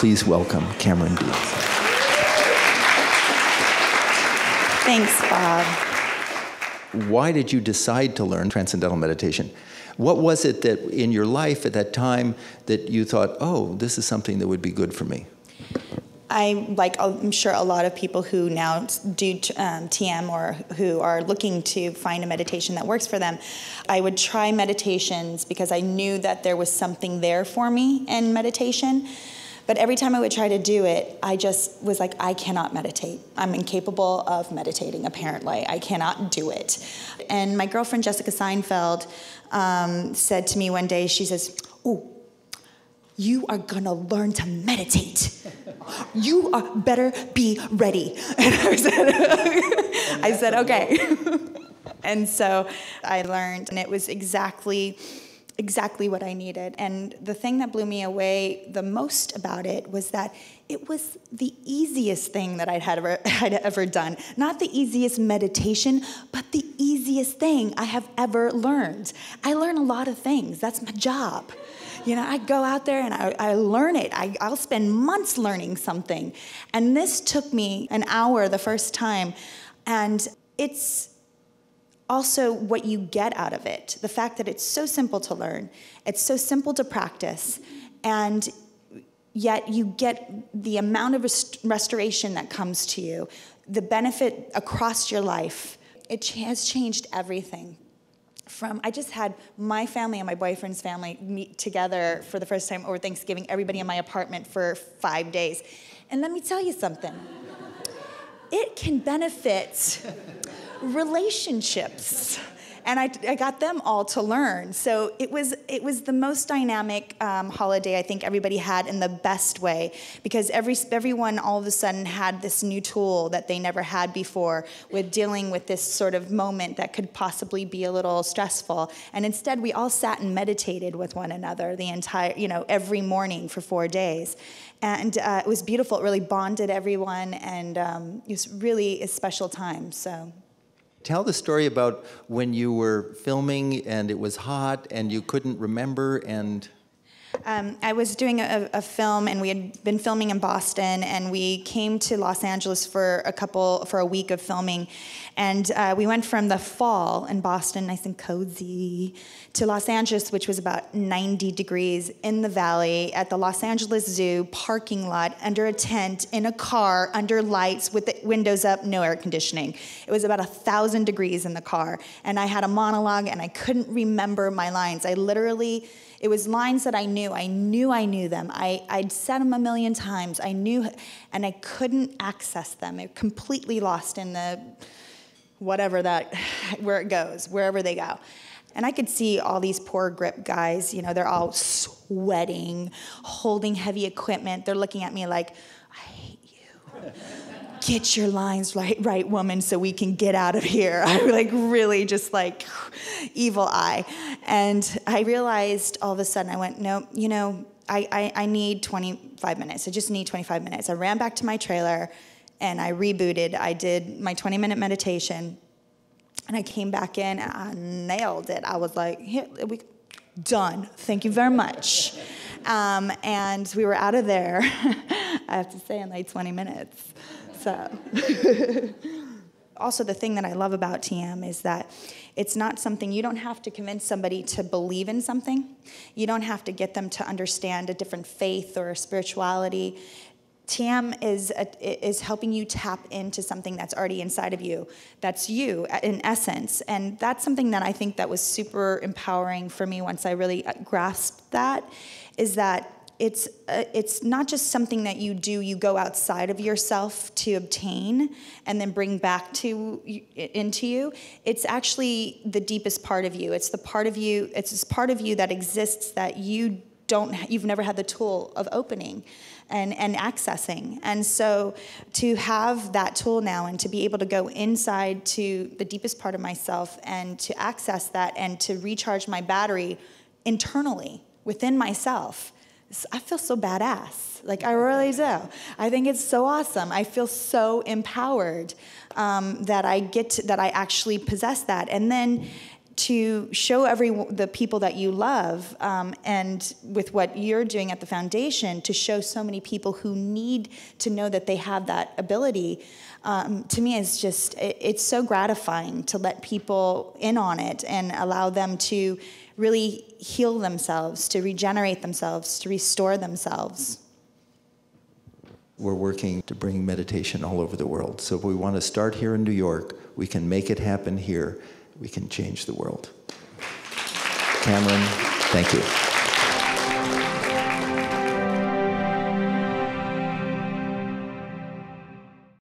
please welcome Cameron Diaz. Thanks, Bob. Why did you decide to learn Transcendental Meditation? What was it that in your life at that time that you thought, oh, this is something that would be good for me? I'm sure a lot of people who now do TM or who are looking to find a meditation that works for them, I would try meditations because I knew that there was something there for me in meditation. But every time I would try to do it, I just was like, I cannot meditate. I'm incapable of meditating, apparently. I cannot do it. And my girlfriend, Jessica Seinfeld, said to me one day, she says, "Ooh, you are gonna learn to meditate. You better be ready." And I said, okay. And so I learned, and it was exactly what I needed. And the thing that blew me away the most about it was that it was the easiest thing that I'd ever done. Not the easiest meditation, but the easiest thing I have ever learned. I learn a lot of things. That's my job. You know, I go out there and I learn it. I'll spend months learning something. And this took me an hour the first time. And it's also what you get out of it. The fact that it's so simple to learn, it's so simple to practice, and yet you get the amount of restoration that comes to you, the benefit across your life. It has changed everything. I just had my family and my boyfriend's family meet together for the first time over Thanksgiving, everybody in my apartment for 5 days. And let me tell you something. It can benefit relationships. And I got them all to learn. So it was the most dynamic holiday I think everybody had in the best way, because everyone all of a sudden had this new tool that they never had before with dealing with this sort of moment that could possibly be a little stressful. And instead we all sat and meditated with one another every morning for 4 days. And it was beautiful. It really bonded everyone, and it was really a special time. So. Tell the story about when you were filming and it was hot and you couldn't remember and... I was doing a film, and we had been filming in Boston, and we came to Los Angeles for a week of filming, and we went from the fall in Boston, nice and cozy, to Los Angeles, which was about 90 degrees in the valley at the Los Angeles Zoo parking lot, under a tent, in a car, under lights, with the windows up, no air conditioning. It was about 1,000 degrees in the car, and I had a monologue, and I couldn't remember my lines. It was lines that I knew. I knew them. I'd said them a million times. I knew, and I couldn't access them. They're completely lost in the where it goes, wherever they go. And I could see all these poor grip guys, they're all sweating, holding heavy equipment. They're looking at me like, I hate you. Get your lines right, woman, so we can get out of here. I really just evil eye. And I realized all of a sudden, I went, no, I need 25 minutes. I just need 25 minutes. I ran back to my trailer and I rebooted. I did my 20-minute meditation, and I came back in and I nailed it. I was like, here, done. Thank you very much. And we were out of there, I have to say, in 20 minutes. So. Also, the thing that I love about TM is that it's not something, you don't have to convince somebody to believe in something. You don't have to get them to understand a different faith or spirituality. TM is helping you tap into something that's already inside of you. That's you, in essence. And that's something that I think that was super empowering for me once I really grasped that, is that it's not just something that you go outside of yourself to obtain and then bring back into you. It's actually the deepest part of you. It's the part of you, it's this part of you that exists that you've never had the tool of opening and accessing. And so to have that tool now and to be able to go inside to the deepest part of myself and to access that and to recharge my battery internally within myself, I feel so badass. I really do. I think it's so awesome. I feel so empowered that I actually possess that. And then to show the people that you love, and with what you're doing at the foundation, to show so many people who need to know that they have that ability, to me is just, it's so gratifying to let people in on it and allow them to really heal themselves, to regenerate themselves, to restore themselves. We're working to bring meditation all over the world. So if we want to start here in New York, we can make it happen here. We can change the world. Cameron, thank you.